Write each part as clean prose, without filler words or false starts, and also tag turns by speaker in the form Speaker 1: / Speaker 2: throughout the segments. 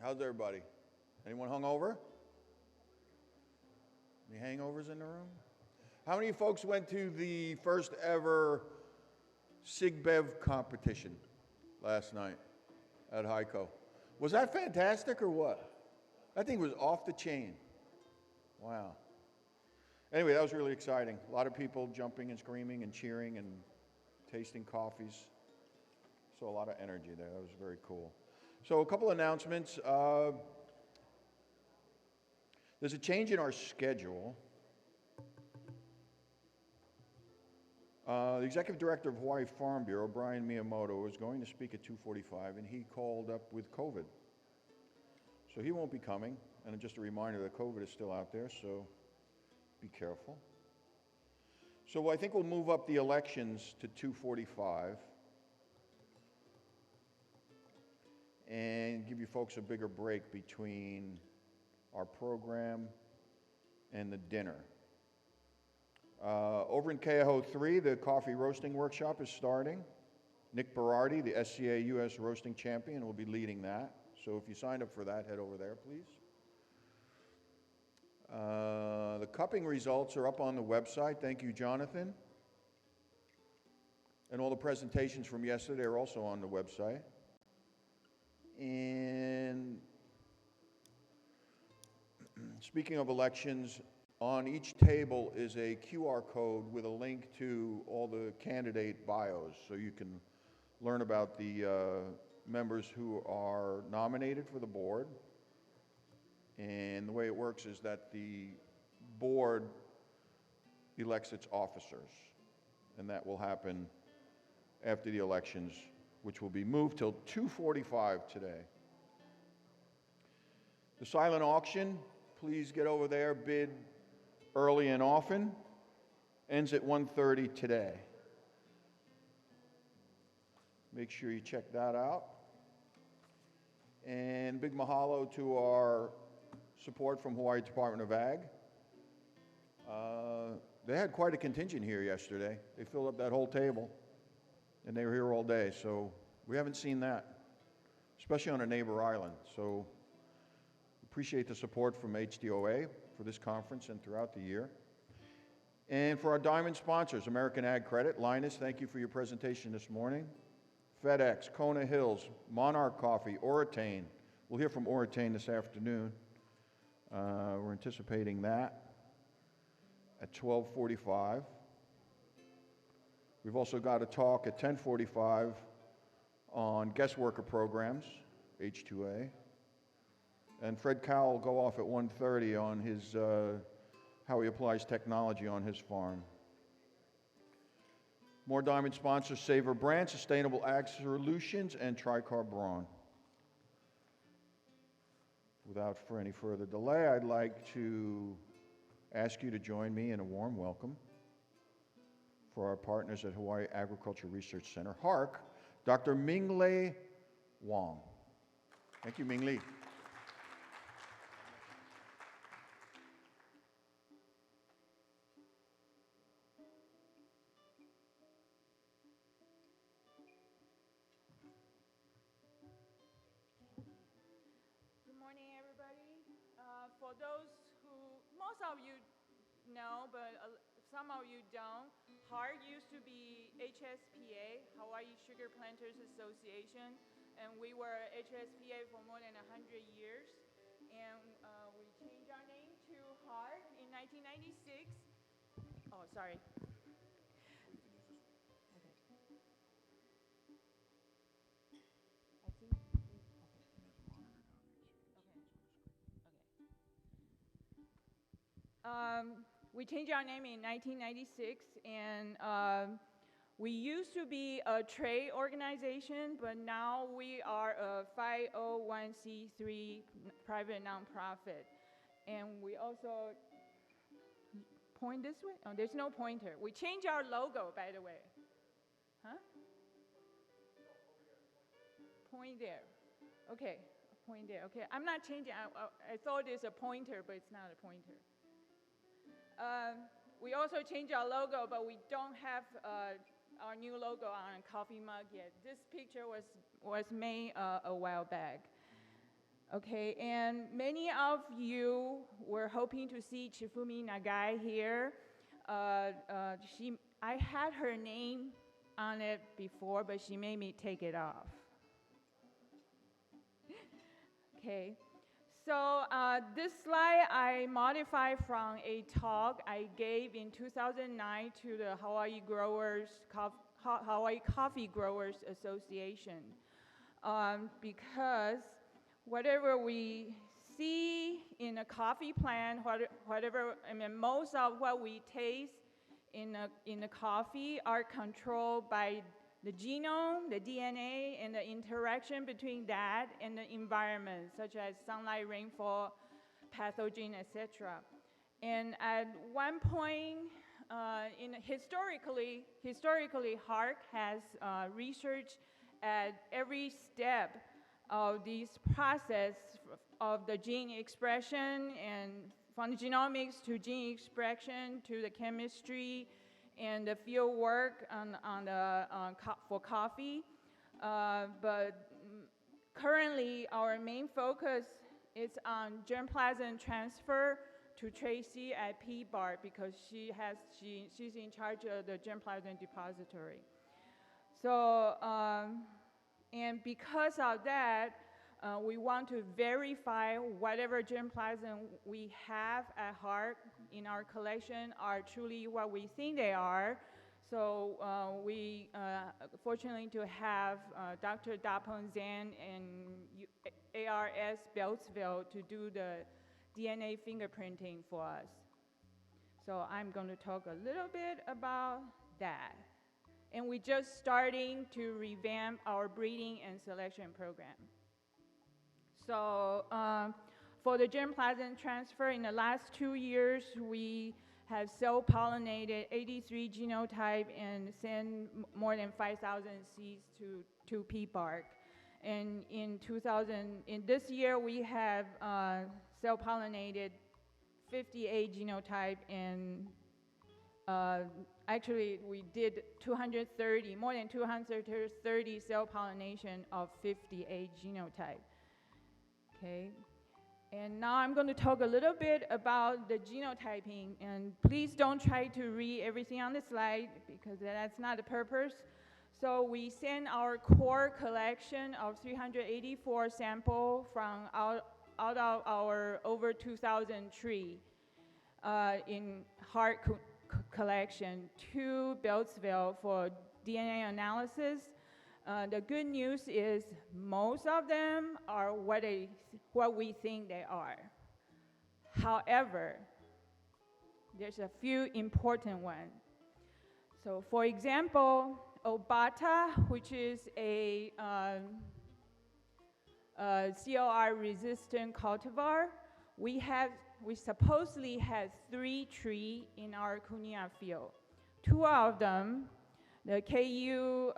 Speaker 1: How's everybody? Anyone hungover? Any hangovers in the room? How many folks went to the first ever Sig Bev competition last night at Heiko? Was that fantastic or what? That thing was off the chain. Wow. Anyway, that was really exciting. A lot of people jumping and screaming and cheering and tasting coffees. So a lot of energy there. That was very cool. So a couple announcements. There's a change in our schedule. The executive director of Hawaii Farm Bureau, Brian Miyamoto, was going to speak at 2:45, and he called up with COVID. So he won't be coming. And just a reminder that COVID is still out there, so be careful. So I think we'll move up the elections to 2:45 and give you folks a bigger break between our program and the dinner. Over in Keaho 3, the coffee roasting workshop is starting. Nick Berardi, the HCA U.S. roasting champion, will be leading that. So if you signed up for that, head over there, please. The cupping results are up on the website. Thank you, Jonathan. And all the presentations from yesterday are also on the website. And speaking of elections, on each table is a QR code with a link to all the candidate bios, so you can learn about the members who are nominated for the board. And the way it works is that the board elects its officers, and that will happen after the elections, which will be moved till 2:45 today. The silent auction, please get over there, bid early and often, ends at 1:30 today. Make sure you check that out. And big mahalo to our support from Hawaii Department of Ag. They had quite a contingent here yesterday. They filled up that whole table, and they were here all day, so we haven't seen that, especially on a neighbor island. So appreciate the support from HDOA for this conference and throughout the year. And for our diamond sponsors, American Ag Credit, Linus, thank you for your presentation this morning. FedEx, Kona Hills, Monarch Coffee, Oratane. We'll hear from Oratane this afternoon. We're anticipating that at 12:45. We've also got a talk at 10:45 on guest worker programs, H2A. And Fred Cowell will go off at 1:30 on his how he applies technology on his farm. More diamond sponsors: Savor Brand, Sustainable Ag Solutions, and Tricar Braun. Without any further delay, I'd like to ask you to join me in a warm welcome for our partners at Hawaii Agriculture Research Center, HARC, Dr. Ming-Li Wang. Thank you, Ming-Li.
Speaker 2: For those who, most of you know, but some of you don't, HARC used to be HSPA, Hawaii Sugar Planters Association, and we were HSPA for more than 100 years. And we changed our name to HARC in 1996. Oh, sorry. We changed our name in 1996, and we used to be a trade organization, but now we are a 501c3 private nonprofit. And we also point this way? Oh, there's no pointer. We changed our logo, by the way. Huh? Point there. Okay, point there. Okay, I'm not changing. I thought it's a pointer, but it's not a pointer. We also changed our logo, but we don't have our new logo on a coffee mug yet. This picture was made a while back. Okay, and many of you were hoping to see Chifumi Nagai here. I had her name on it before, but she made me take it off. Okay, so this slide I modified from a talk I gave in 2009 to the Hawaii Coffee Growers Association, because whatever we see in a coffee plant, most of what we taste in a coffee are controlled by the genome, the DNA, and the interaction between that and the environment, such as sunlight, rainfall, pathogen, etc. And at one point, historically, HARC has researched at every step of this process of the gene expression, and from the genomics to gene expression to the chemistry and the field work for coffee. But currently, our main focus is on germplasm transfer to Tracy at PBAR, because she's in charge of the germplasm depository. So, and because of that, we want to verify whatever germplasm we have at HARC in our collection are truly what we think they are. So we fortunately to have Dr. Dapeng Zhang and ARS Beltsville to do the DNA fingerprinting for us. So I'm going to talk a little bit about that. And we're just starting to revamp our breeding and selection program. So for the germplasm transfer, in the last 2 years, we have self-pollinated 83 genotype and sent more than 5,000 seeds to PBARC. And in this year, we have self-pollinated 58 genotype, and actually we did more than 230 self-pollination of 58 genotype. Okay, and now I'm going to talk a little bit about the genotyping, and please don't try to read everything on the slide, because that's not the purpose. So we send our core collection of 384 samples from out of our over 2,000 trees in HARC collection to Beltsville for DNA analysis. The good news is most of them are what we think they are. However, there's a few important ones. So for example, Obata, which is a CLR-resistant cultivar, we supposedly had 3 trees in our Kunia field. 2 of them, the KU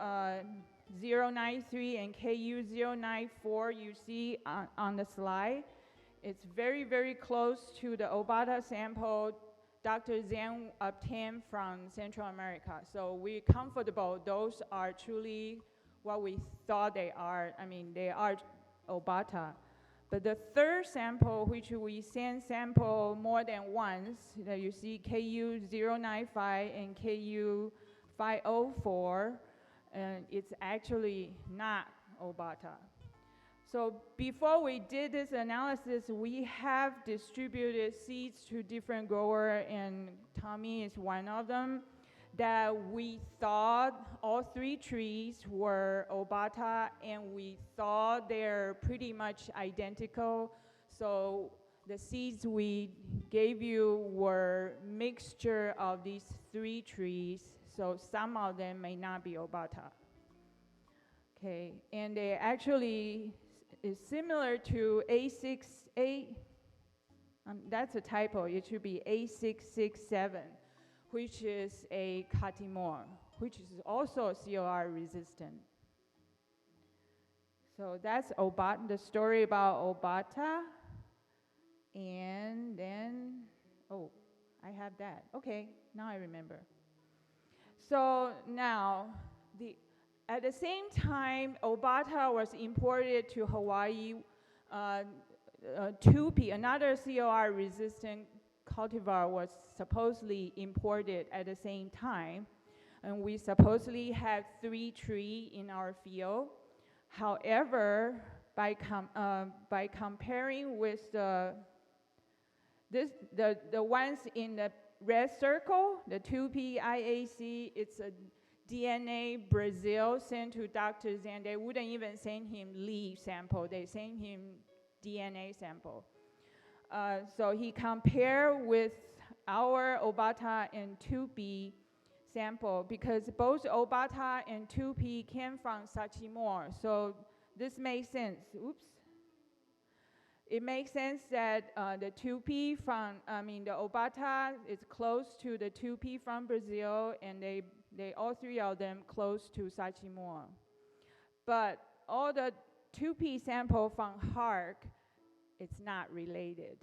Speaker 2: 093 and KU 094 you see on the slide, it's very, very close to the Obata sample Dr. Zhang obtained from Central America. So we're comfortable those are truly what we thought they are. I mean, they are Obata. But the third sample, which we send sample more than once, that you see KU 095 and KU 504, and it's actually not Obata. So before we did this analysis, we have distributed seeds to different growers, and Tommy is one of them, that we thought all 3 trees were Obata, and we thought they're pretty much identical. So the seeds we gave you were mixture of these 3 trees, so some of them may not be Obata. Okay, and they actually is similar to A68, that's a typo, it should be A667, which is a Katimor, which is also COR resistant. So that's Obata, the story about Obata. And then, oh, I have that. Okay, now I remember. So now, at the same time Obata was imported to Hawaii, 2P, another COR resistant cultivar, was supposedly imported at the same time. And we supposedly had 3 trees in our field. However, by comparing with the ones in the red circle, the 2P IAC, it's a DNA Brazil sent to Dr. Zhang. They wouldn't even send him leaf sample. They sent him DNA sample. So he compared with our Obata and 2P sample because both Obata and 2P came from Sachimor. So this makes sense. Oops. It makes sense that the 2P from, the Obata is close to the 2P from Brazil, and they all 3 of them close to Sachimor. But all the 2P sample from HARC, it's not related.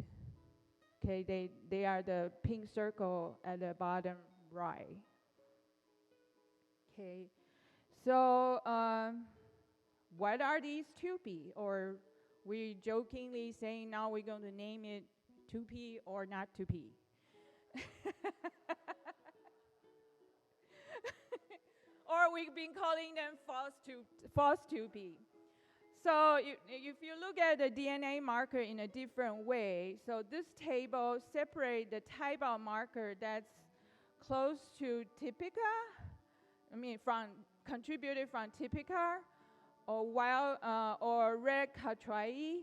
Speaker 2: Okay, they are the pink circle at the bottom right. Okay, so what are these 2P? Or we jokingly saying now we're going to name it 2P or not 2P. Or we've been calling them false 2P. So if you look at the DNA marker in a different way, so this table separates the type of marker that's close to typica, contributed from typica, or red catrai,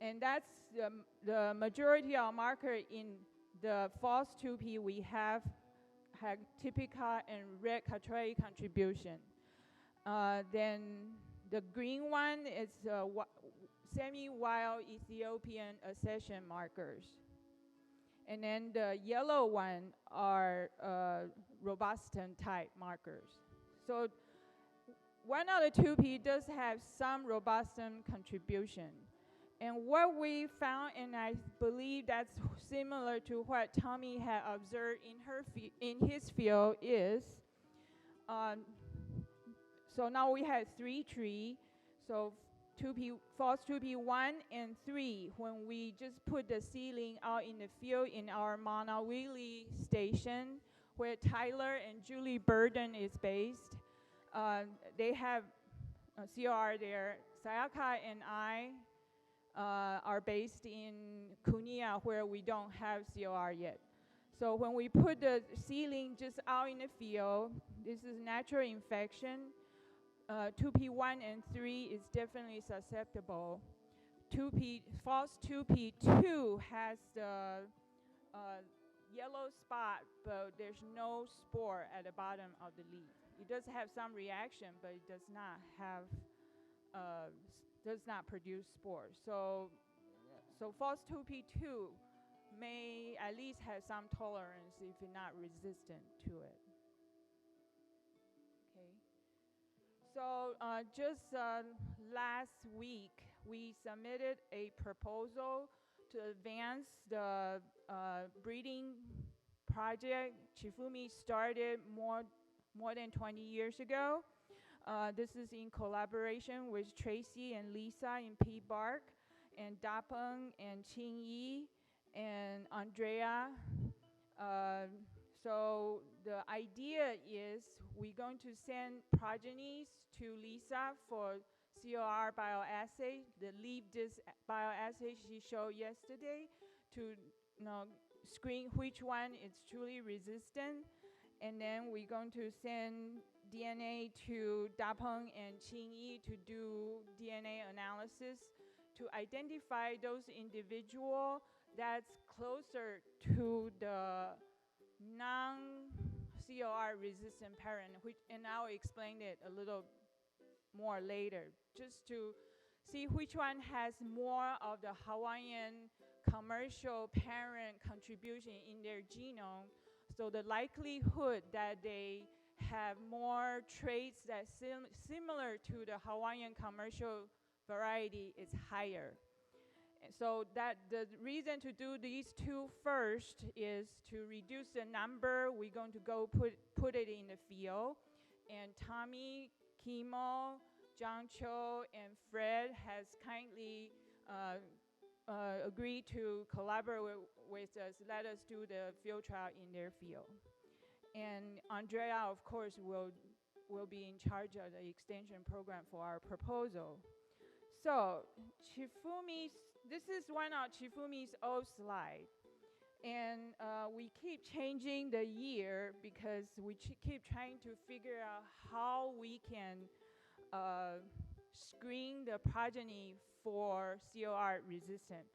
Speaker 2: and that's the majority of marker in the false 2P we have typica and red catrai contribution. Then the green one is semi-wild Ethiopian accession markers. And then the yellow one are Robustan type markers. So one of the 2P does have some Robustan contribution. And what we found, and I believe that's similar to what Tommy had observed in his field, is so now we have 3 trees. So 2P, false 2P 1 and 3, when we just put the seedling out in the field in our Manawili station, where Tyler and Julie Burden is based, they have a COR there. Sayaka and I are based in Kunia, where we don't have COR yet. So when we put the seedling just out in the field, this is natural infection. 2P1 and 3 is definitely susceptible. False 2P2 has the yellow spot, but there's no spore at the bottom of the leaf. It does have some reaction, but it does not produce spores. So false 2P2 may at least have some tolerance if it's not resistant to it. Okay. So just last week, we submitted a proposal to advance the breeding project Chifumi started more than 20 years ago. This is in collaboration with Tracy and Lisa in P-Bark, and Dapeng and Qing-Yi and Andrea. So the idea is we're going to send progenies to Lisa for COR bioassay, the leaf disc bioassay she showed yesterday, to screen which one is truly resistant. And then we're going to send DNA to Dapeng and Qing-Yi to do DNA analysis to identify those individuals that's closer to the non-COR resistant parent, and I'll explain it a little more later, just to see which one has more of the Hawaiian commercial parent contribution in their genome. So the likelihood that they have more traits that similar to the Hawaiian commercial variety is higher. And so that the reason to do these 2 first is to reduce the number. We're going to go put it in the field. And Tommy, Kimo, John Cho and Fred has kindly agreed to collaborate with us, let us do the field trial in their field. And Andrea, of course, will be in charge of the extension program for our proposal. So this is one of Chifumi's old slides. And we keep changing the year because we keep trying to figure out how we can screen the progeny for COR resistant.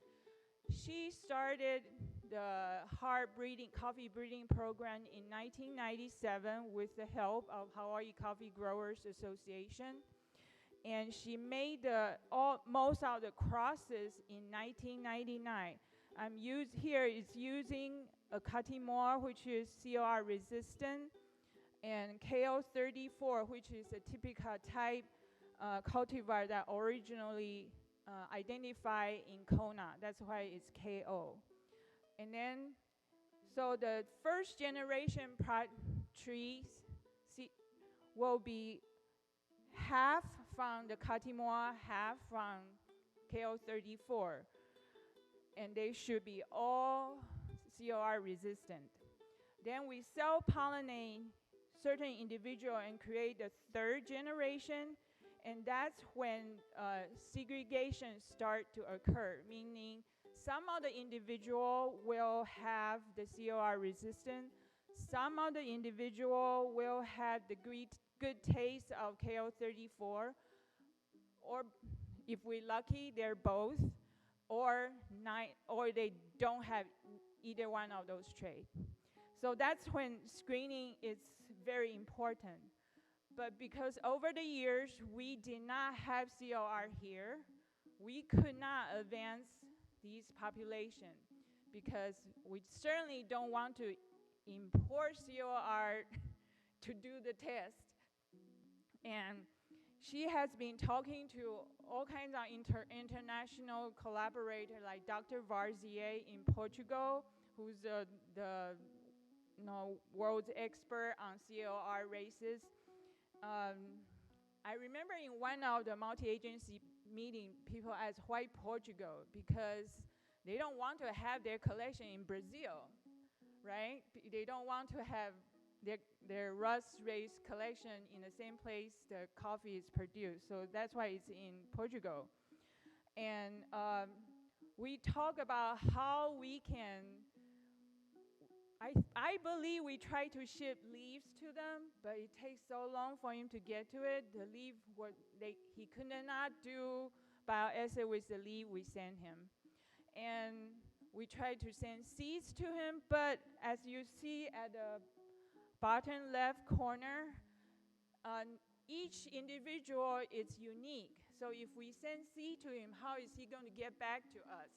Speaker 2: She started the HARC coffee breeding program in 1997 with the help of Hawaii Coffee Growers Association. And she made most of the crosses in 1999. Here is using a Katimor, which is COR resistant, and KO34, which is a typical type cultivar that originally identified in Kona. That's why it's KO. And then, so the first generation trees will be half from the Katimor, half from KO34. And they should be all COR resistant. Then we self-pollinate certain individual and create the third generation, and that's when segregation start to occur, meaning some of the individual will have the COR resistant, some of the individual will have the good taste of KO34, or if we're lucky, they're both, or they don't have either one of those traits. So that's when screening is very important. But because over the years we did not have COR here, we could not advance these population because we certainly don't want to import COR to do the test. And she has been talking to all kinds of international collaborators like Dr. Varzier in Portugal, who's the world's expert on COR races. I remember in one of the multi-agency meetings, people asked, why Portugal? Because they don't want to have their collection in Brazil, right? They don't want to have their Rust race collection in the same place the coffee is produced. So that's why it's in Portugal. And we talk about how we can, I believe we try to ship leaves to them, but it takes so long for him to get to it. The leaf, he could not do bioassay with the leaf we sent him. And we tried to send seeds to him, but as you see at the bottom left corner, each individual is unique. So if we send seed to him, how is he going to get back to us?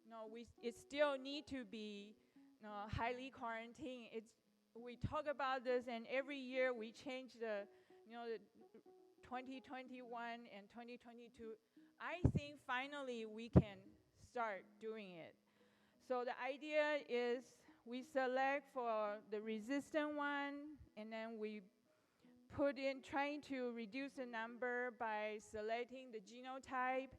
Speaker 2: No, it still need to be highly quarantined. We talk about this, and every year we change the 2021 and 2022. I think finally we can start doing it. So the idea is we select for the resistant one, and then we put in, trying to reduce the number by selecting the genotype,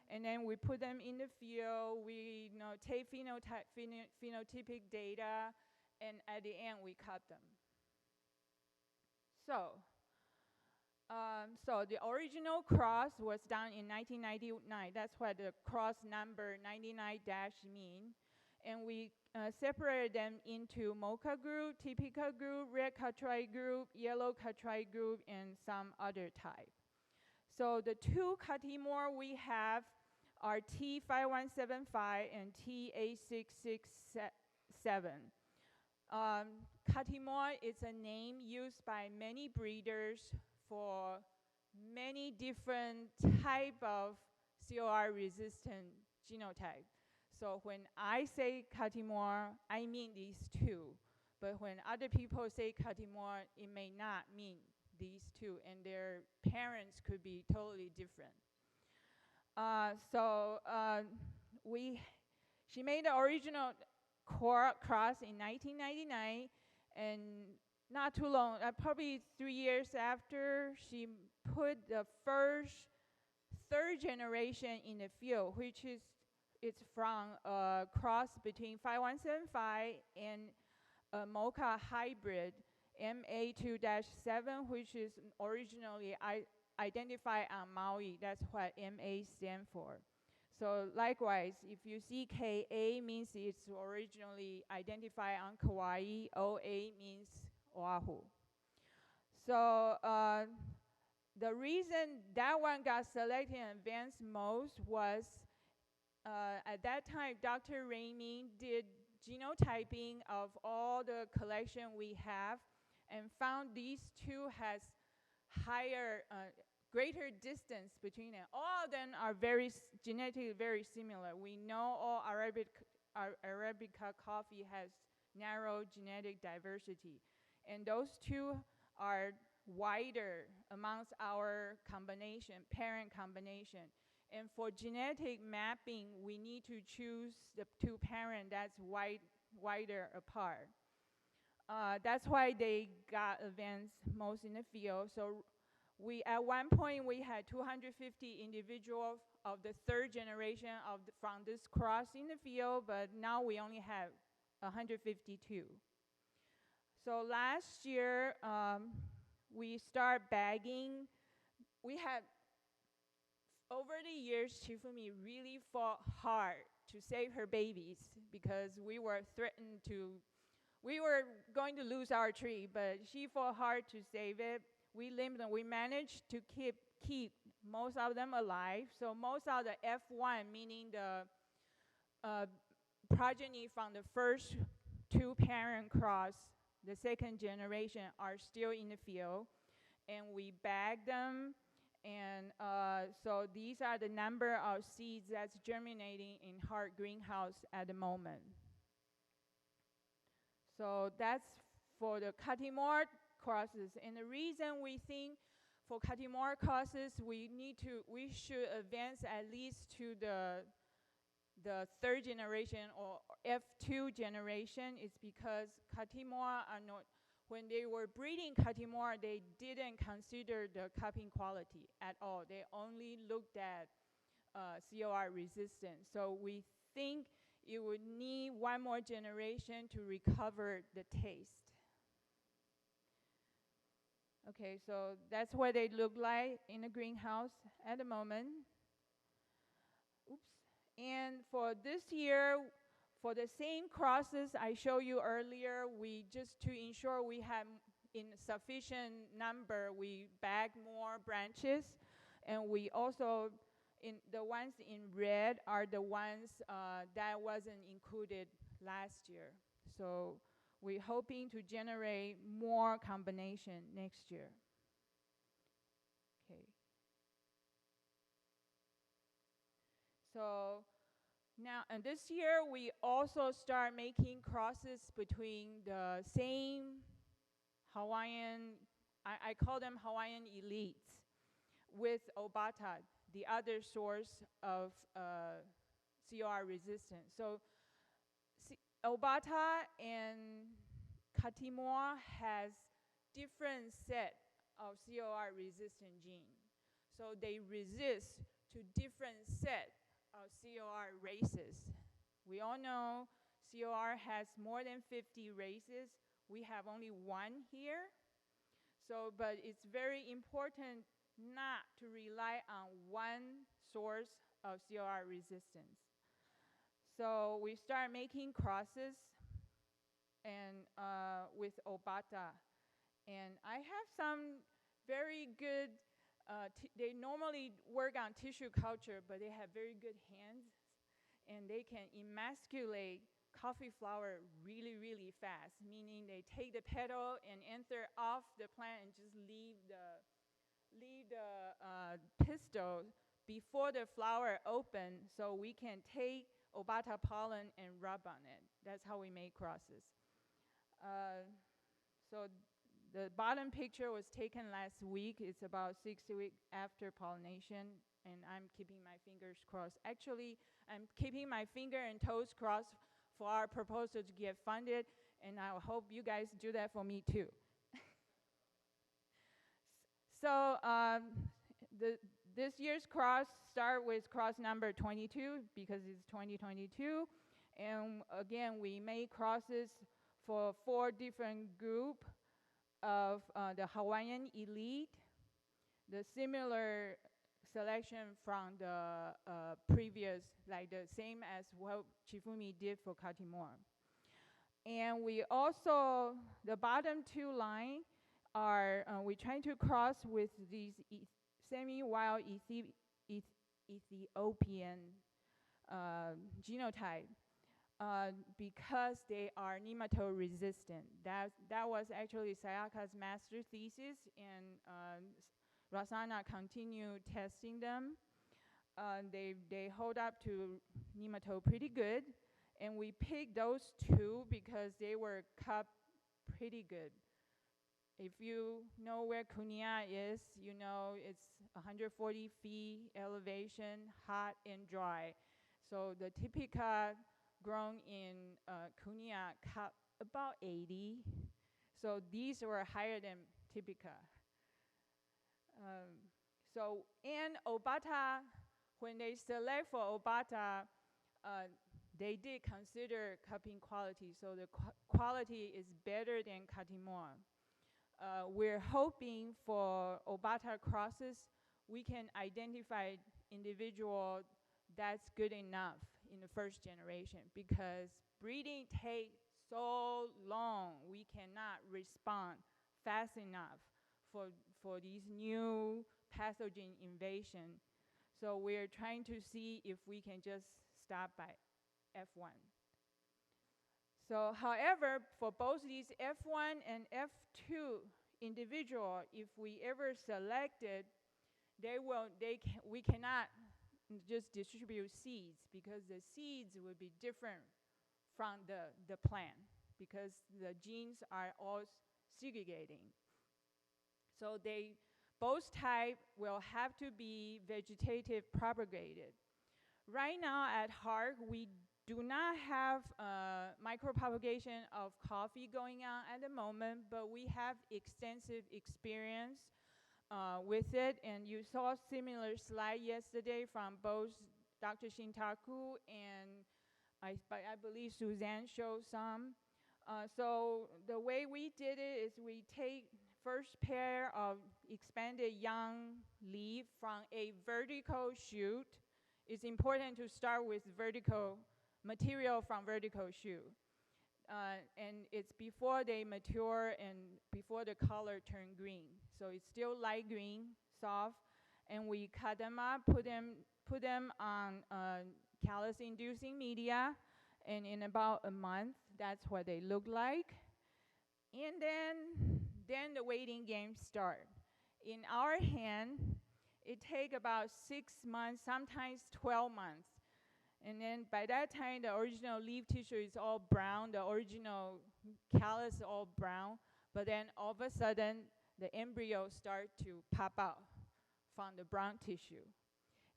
Speaker 2: and then we put them in the field. We take phenotypic data, and at the end we cut them. So the original cross was done in 1999. That's why the cross number 99-mean. And we separated them into mocha group, typical group, red Cattrai group, yellow Cattrai group, and some other type. So the two Katimor we have are T5175 and T8667. Katimor is a name used by many breeders for many different type of COR resistant genotype. So when I say Katimor, I mean these two. But when other people say Katimor, it may not mean these two, and their parents could be totally different. She made the original cross in 1999, and not too long, probably 3 years after, she put the first third generation in the field, which is it's from a cross between 5175 and a Mocha hybrid MA2-7, which is originally identified on Maui. That's what MA stands for. So likewise, if you see KA means it's originally identified on Kauai, OA means Oahu. So the reason that one got selected in advanced most was at that time, Dr. Ramey did genotyping of all the collection we have and found these two has higher, greater distance between them. All of them are genetically very similar. We know all Arabica coffee has narrow genetic diversity. And those two are wider amongst our combination, parent combination. And for genetic mapping, we need to choose the two parents that's wider apart. That's why they got advanced most in the field. So at one point, we had 250 individuals of the third generation from this cross in the field, but now we only have 152. So last year, we start bagging. We had, over the years, Shifumi really fought hard to save her babies because we were threatened to, we were going to lose our tree, but she fought hard to save it. We limped and we managed to keep most of them alive. So most of the F1, meaning the progeny from the first two parent cross, the second generation, are still in the field. And we bag them. And so these are the number of seeds that's germinating in HARC greenhouse at the moment. So that's for the Katimora crosses. And the reason we think for Katimora crosses, we should advance at least to the third generation or F2 generation is because Katimora are not, when they were breeding Katimora, they didn't consider the cupping quality at all. They only looked at COR resistance. So we think it would need one more generation to recover the taste. Okay, so that's what they look like in the greenhouse at the moment. Oops. And for this year, for the same crosses I showed you earlier, we just to ensure we have in sufficient number, we bag more branches. And we also, the ones in red are the ones that wasn't included last year. So we're hoping to generate more combination next year. Okay. So now, and this year, we also start making crosses between the same Hawaiian, I call them Hawaiian elites, with Obata, the other source of COR resistance. So Obata and Katimora has different set of COR resistant genes. So they resist to different set of COR races. We all know COR has more than 50 races. We have only one here. So, but it's very important not to rely on one source of COR resistance. So we start making crosses and with Obata. And I have some very good, they normally work on tissue culture, but they have very good hands. And they can emasculate coffee flower really, really fast, meaning they take the petal and enter off the plant and just leave the pistil before the flower open, so we can take Obata pollen and rub on it. That's how we make crosses. So the bottom picture was taken last week. It's about 6 weeks after pollination, and I'm keeping my fingers crossed. Actually, I'm keeping my finger and toes crossed for our proposal to get funded, and I hope you guys do that for me too. So this year's cross start with cross number 22 because it's 2022. And again, we made crosses for 4 different groups of the Hawaiian elite, the similar selection from the previous, like the same as what Chifumi did for Katimor. And we also, the bottom 2 line are, we trying to cross with these semi-wild Ethiopian genotype because they are nematode resistant. That was actually Sayaka's master thesis, and Rasana continued testing them. They hold up to nematode pretty good, and we picked those 2 because they were cut pretty good. If you know where Kunia is, you know it's 140 feet elevation, hot and dry. So the Typica grown in Kunia cut about 80. So these were higher than Typica. And Obata, when they select for Obata, they did consider cupping quality. So the quality is better than Katimor. We're hoping for Obata crosses, we can identify individual that's good enough in the first generation, because breeding takes so long. We cannot respond fast enough for these new pathogen invasion. So we're trying to see if we can just stop by F1. So however, for both these F1 and F2 individual, if we ever selected, we cannot just distribute seeds, because the seeds will be different from the plant, because the genes are all segregating. So both types will have to be vegetative propagated. Right now at HARC, we do not have micropropagation of coffee going on at the moment, but we have extensive experience with it. And you saw a similar slide yesterday from both Dr. Shintaku and I believe Suzanne showed some. So the way we did it is we take first pair of expanded young leaf from a vertical shoot. It's important to start with vertical material from vertical shoot. And it's before they mature and before the color turn green. So it's still light green, soft, and we cut them up, put them on callus-inducing media, and in about a month, that's what they look like. And then the waiting game start. In our hand, it takes about 6 months, sometimes 12 months. And then by that time, the original leaf tissue is all brown, the original callus is all brown, but then all of a sudden, the embryo start to pop out from the brown tissue.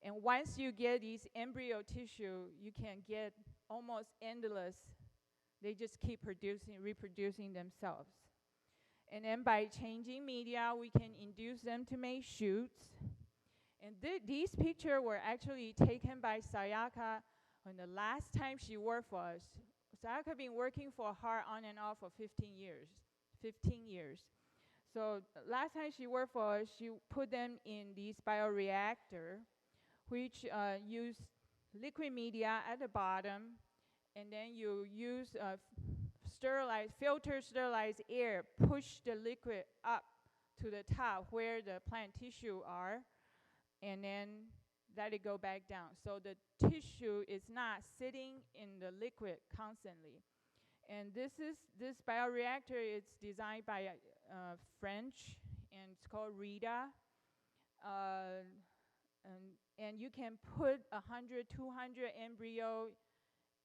Speaker 2: And once you get these embryo tissue, you can get almost endless. They just keep reproducing themselves. And then by changing media, we can induce them to make shoots. And these pictures were actually taken by Sayaka when the last time she worked for us. Sayaka been working for HARC on and off for 15 years. So last time she worked for us, she put them in these bioreactor, which use liquid media at the bottom, and then you use filter sterilized air, push the liquid up to the top where the plant tissue are, and then let it go back down. So the tissue is not sitting in the liquid constantly. And this bioreactor is designed by French, and it's called Rita. And you can put 100, 200 embryo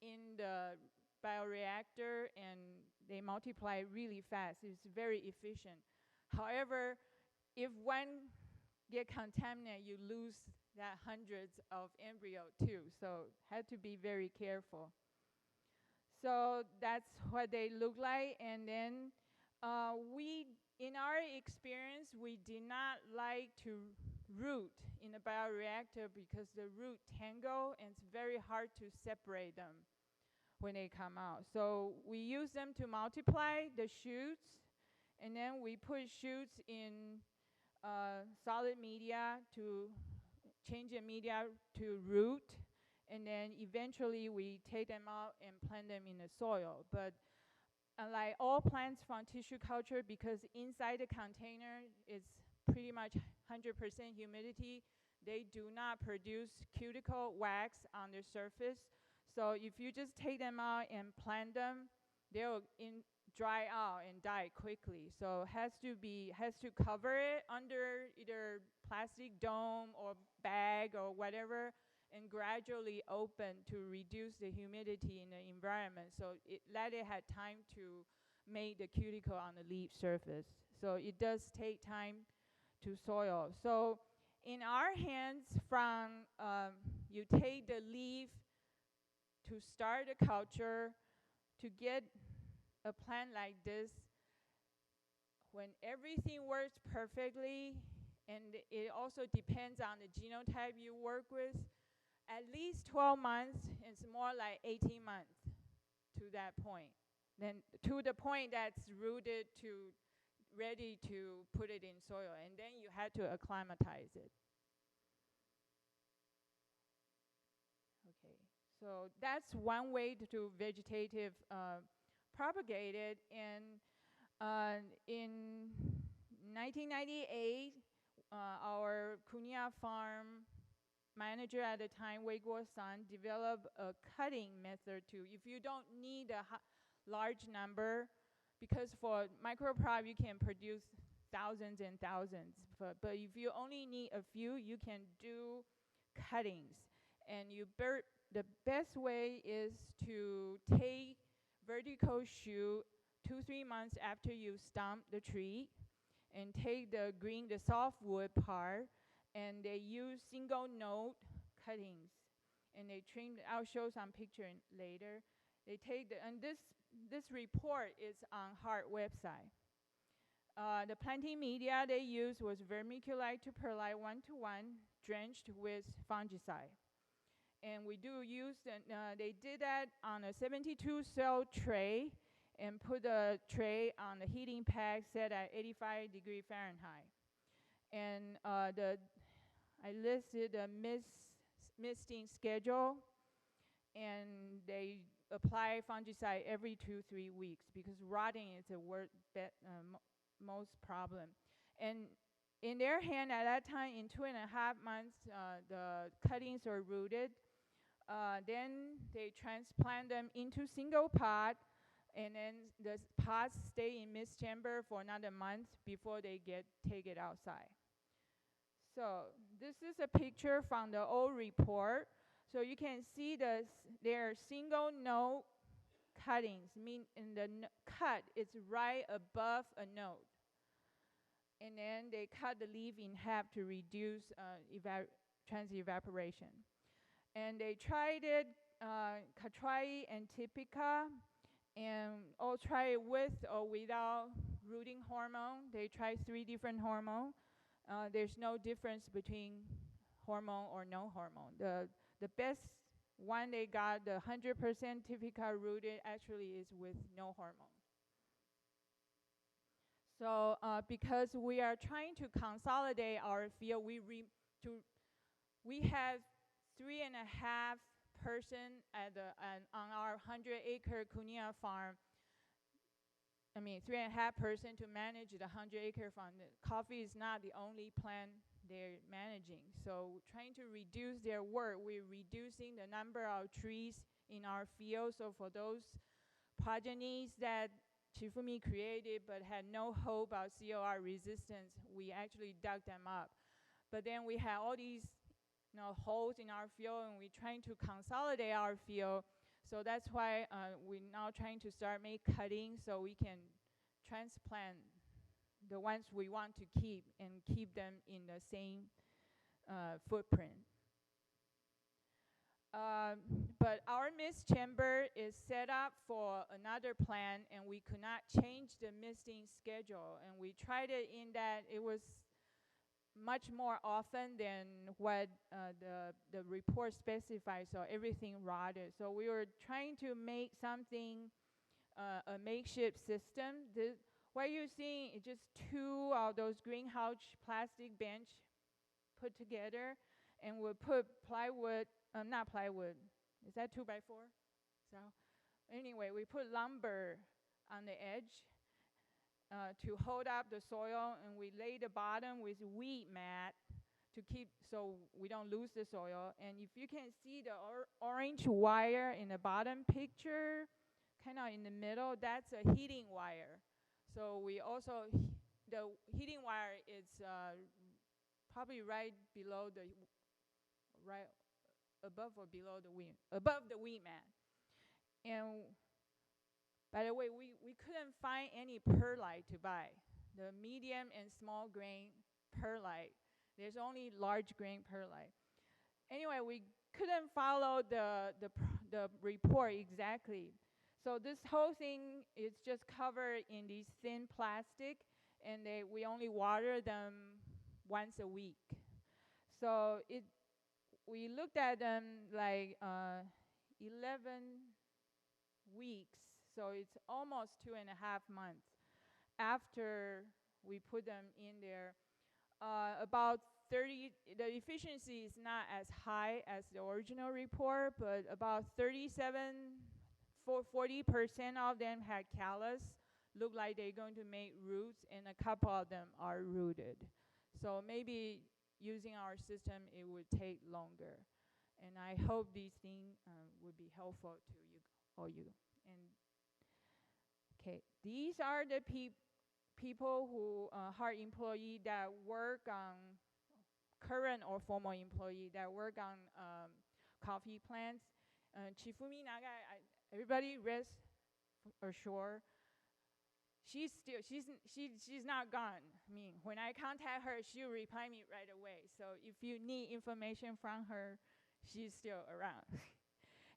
Speaker 2: in the bioreactor, and they multiply really fast. It's very efficient. However, if one get contaminated, you lose that hundreds of embryo too. So had to be very careful. So that's what they look like. And then we In our experience, we did not like to root in a bioreactor because the root tangle and it's very hard to separate them when they come out. So we use them to multiply the shoots, and then we put shoots in solid media to change the media to root, and then eventually we take them out and plant them in the soil. But unlike all plants from tissue culture, because inside the container is pretty much 100% humidity, they do not produce cuticle wax on the surface. So if you just take them out and plant them, they'll dry out and die quickly. So has to cover it under either plastic dome or bag or whatever, and gradually open to reduce the humidity in the environment. So let it have time to make the cuticle on the leaf surface. So it does take time to soil. So in our hands, from you take the leaf to start the culture, to get a plant like this, when everything works perfectly, and it also depends on the genotype you work with, at least 12 months, it's more like 18 months to that point. Then to the point that's rooted to ready to put it in soil, and then you have to acclimatize it. Okay, so that's one way to do vegetative propagate it. And in 1998, our Kunia farm manager at the time, Wei Guo-san, developed a cutting method too. If you don't need a large number, because for microcrop you can produce thousands and thousands, but if you only need a few, you can do cuttings. And the best way is to take vertical shoot 2-3 months after you stump the tree, and take the green, the softwood part, and they use single node cuttings, and they trim. I'll show some picture later. They take and this report is on HARC website. The planting media they used was vermiculite to perlite 1:1, drenched with fungicide. And we do use, they did that on a 72 cell tray, and put the tray on the heating pad set at 85 degrees Fahrenheit. And I listed the misting schedule, and they apply fungicide every 2-3 weeks, because rotting is the most problem. And in their hand at that time, in 2.5 months, the cuttings are rooted. Then they transplant them into single pot, and then the pots stay in mist chamber for another month before they take it outside. So this is a picture from the old report. So you can see there are single node cuttings. And the cut is right above a node. And then they cut the leaf in half to reduce transient evaporation. And they tried it, Katrai and Typica, and all try it with or without rooting hormone. They tried 3 different hormones. There's no difference between hormone or no hormone. The best one they got, the 100% Typica rooted, actually is with no hormone. So because we are trying to consolidate our field, we have 3.5 person on our 100-acre Kunia farm. 3.5 person to manage the 100-acre farm. The coffee is not the only plant they're managing. So trying to reduce their work, we're reducing the number of trees in our field. So for those progenies that Shifumi created but had no hope of COR resistance, we actually dug them up. But then we had all these holes in our field, and we're trying to consolidate our field. So that's why we're now trying to start make cuttings so we can transplant the ones we want to keep and keep them in the same footprint. But our mist chamber is set up for another plant, and we could not change the misting schedule. And we tried it in that it was much more often than what the report specified, so everything rotted. So we were trying to make something, a makeshift system. What you're seeing is just two of those greenhouse plastic bench put together, and we'll put plywood, not plywood, is that 2x4? So anyway, we put lumber on the edge to hold up the soil, and we lay the bottom with wheat mat to keep, so we don't lose the soil. And if you can see the orange wire in the bottom picture, kind of in the middle, that's a heating wire. So we also, the heating wire is probably right below the, right above or below the wheat, above the wheat mat. And by the way, we couldn't find any perlite to buy, the medium and small grain perlite. There's only large grain perlite. Anyway, we couldn't follow the report exactly. So this whole thing is just covered in these thin plastic, and we only water them once a week. So we looked at them like 11 weeks, so it's almost 2.5 months after we put them in there. About 30, the efficiency is not as high as the original report, but about 40% of them had callus, look like they're going to make roots, and a couple of them are rooted. So maybe using our system, it would take longer. And I hope these things would be helpful to you, all you. And okay, these are the people who HARC employee that work on, current or former employee that work on coffee plants. Chifumi Naga, everybody rest assured, she's not gone. I mean, when I contact her, she'll reply me right away. So if you need information from her, she's still around.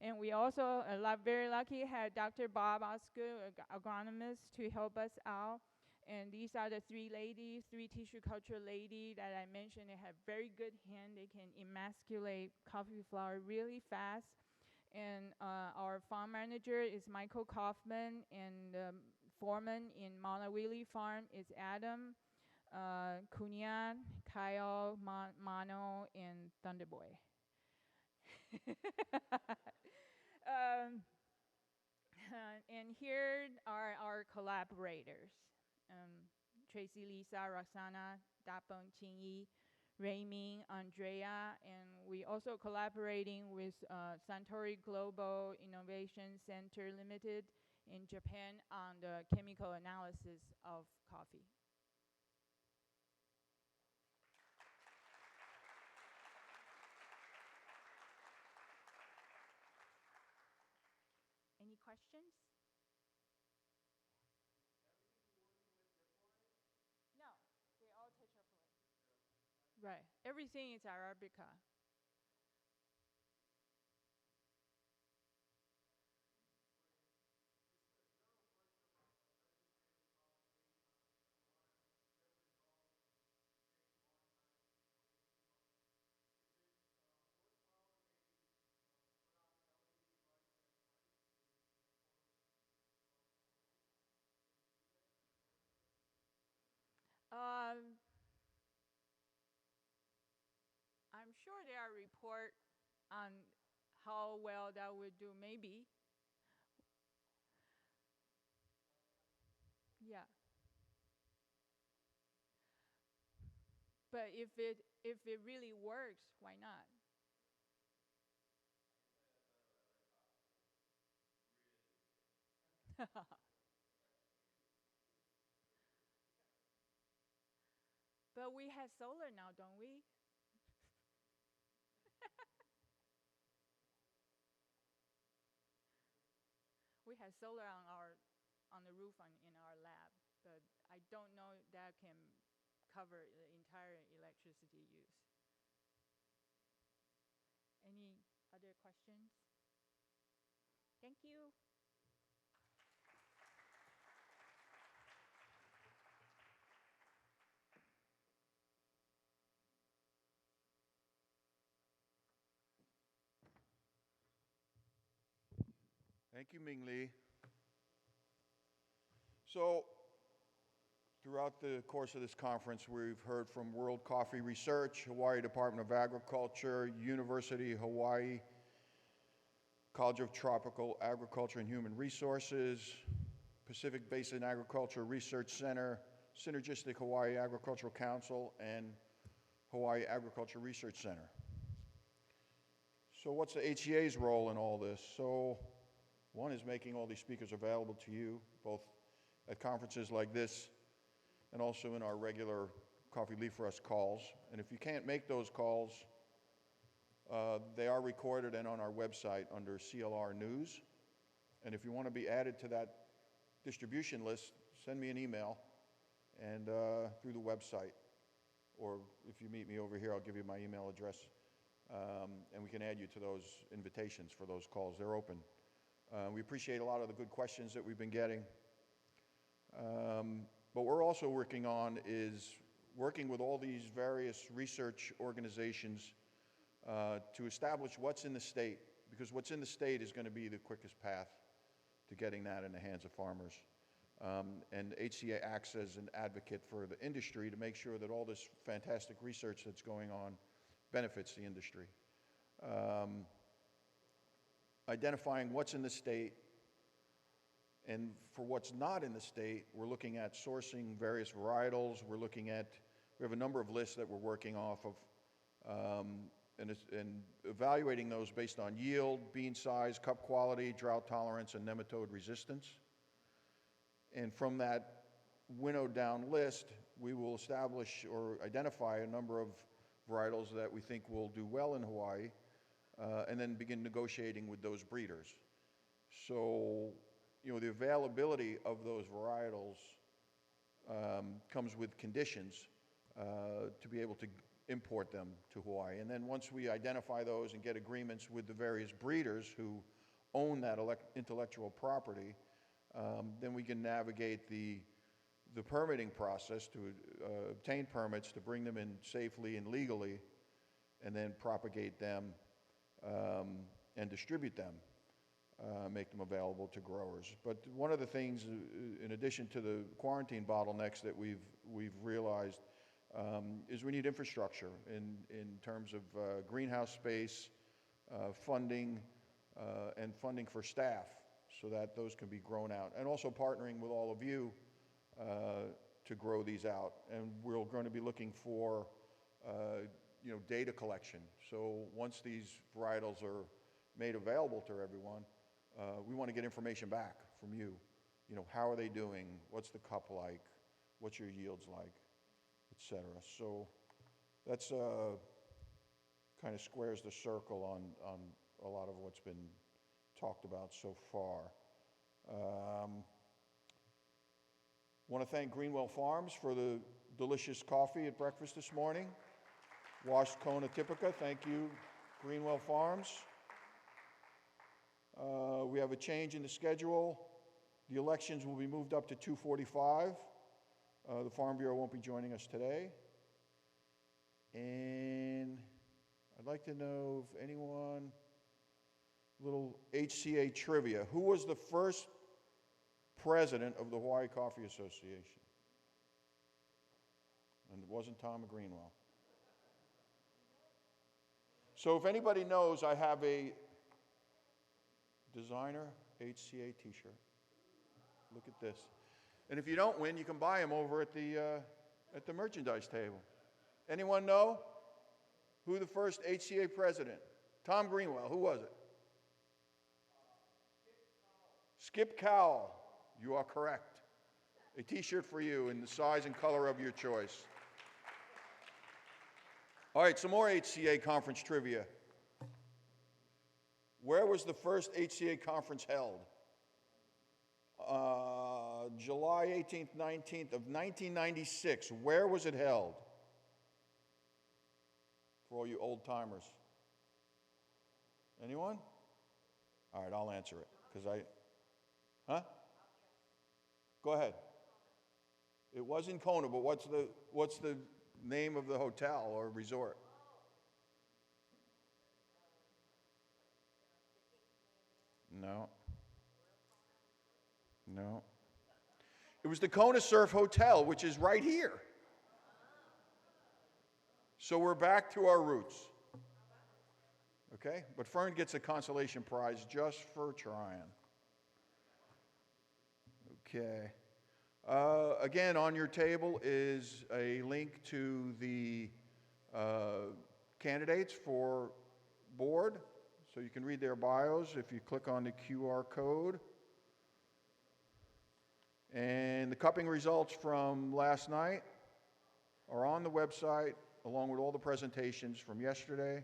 Speaker 2: And we also very lucky had Dr. Bob Osgood, agronomist, to help us out. And these are the three tissue culture ladies that I mentioned. They have very good hand. They can emasculate coffee flower really fast. And our farm manager is Michael Kaufman, and the foreman in Maunawili Farm is Adam, Kunyan, Kyle, Mano, and Thunderboy. And here are our collaborators. Tracy, Lisa, Roxana, Dapeng, Qingyi, Rayming, Andrea, and we also collaborating with Suntory Global Innovation Center Limited in Japan on the chemical analysis of coffee. Any questions? No, they all tetraploid. Right, everything is Arabica. I'm sure there are reports on how well that would do, maybe. Yeah. But if it really works, why not? But we have solar now, don't we? We have solar on the roof in our lab, but I don't know that can cover the entire electricity use. Any other questions? Thank you.
Speaker 1: Thank you, Ming-Li. So, throughout the course of this conference, we've heard from World Coffee Research, Hawaii Department of Agriculture, University of Hawaii, College of Tropical Agriculture and Human Resources, Pacific Basin Agriculture Research Center, Synergistic Hawaii Agricultural Council, and Hawaii Agriculture Research Center. So what's the HCA's role in all this? So one is making all these speakers available to you, both at conferences like this and also in our regular Coffee Leaf for Us calls. And if you can't make those calls, they are recorded and on our website under CLR News. And if you want to be added to that distribution list, send me an email and through the website. Or if you meet me over here, I'll give you my email address. And we can add you to those invitations for those calls. They're open. We appreciate a lot of the good questions that we've been getting. But we're also working on is working with all these various research organizations to establish what's in the state, because what's in the state is going to be the quickest path to getting that in the hands of farmers. And HCA acts as an advocate for the industry to make sure that all this fantastic research that's going on benefits the industry. Identifying what's in the state, and for what's not in the state, we're looking at sourcing various varietals. We have a number of lists that we're working off of, and evaluating those based on yield, bean size, cup quality, drought tolerance, and nematode resistance. And from that winnowed down list, we will establish or identify a number of varietals that we think will do well in Hawaii, and then begin negotiating with those breeders. So, the availability of those varietals comes with conditions to be able to import them to Hawaii. And then once we identify those and get agreements with the various breeders who own that intellectual property, then we can navigate the permitting process to obtain permits to bring them in safely and legally, and then propagate them and distribute them, make them available to growers. But one of the things, in addition to the quarantine bottlenecks that we've realized, is we need infrastructure in terms of greenhouse space, funding, and funding for staff so that those can be grown out. And also partnering with all of you to grow these out. And we're going to be looking for data collection. So once these varietals are made available to everyone, we want to get information back from you. How are they doing? What's the cup like? What's your yields like? Et cetera. So that's kind of squares the circle on a lot of what's been talked about so far. Want to thank Greenwell Farms for the delicious coffee at breakfast this morning. Washed Kona Typica, thank you, Greenwell Farms. We have a change in the schedule. The elections will be moved up to 2:45. The Farm Bureau won't be joining us today. And I'd like to know if anyone, little HCA trivia. Who was the first president of the Hawaii Coffee Association? And it wasn't Tom Greenwell. So if anybody knows, I have a designer HCA t-shirt. Look at this. And if you don't win, you can buy them over at the merchandise table. Anyone know who the first HCA president? Tom Greenwell. Who was it? Skip Cowell. You are correct. A t-shirt for you in the size and color of your choice. All right, some more HCA conference trivia. Where was the first HCA conference held? July 18th, 19th of 1996. Where was it held? For all you old timers. Anyone? All right, I'll answer it, because huh? Go ahead. It was in Kona, but what's the name of the hotel or resort? No. No. It was the Kona Surf Hotel, which is right here. So we're back to our roots. Okay? But Fern gets a consolation prize just for trying. Okay. Again, on your table is a link to the candidates for board, so you can read their bios if you click on the QR code. And the cupping results from last night are on the website, along with all the presentations from yesterday.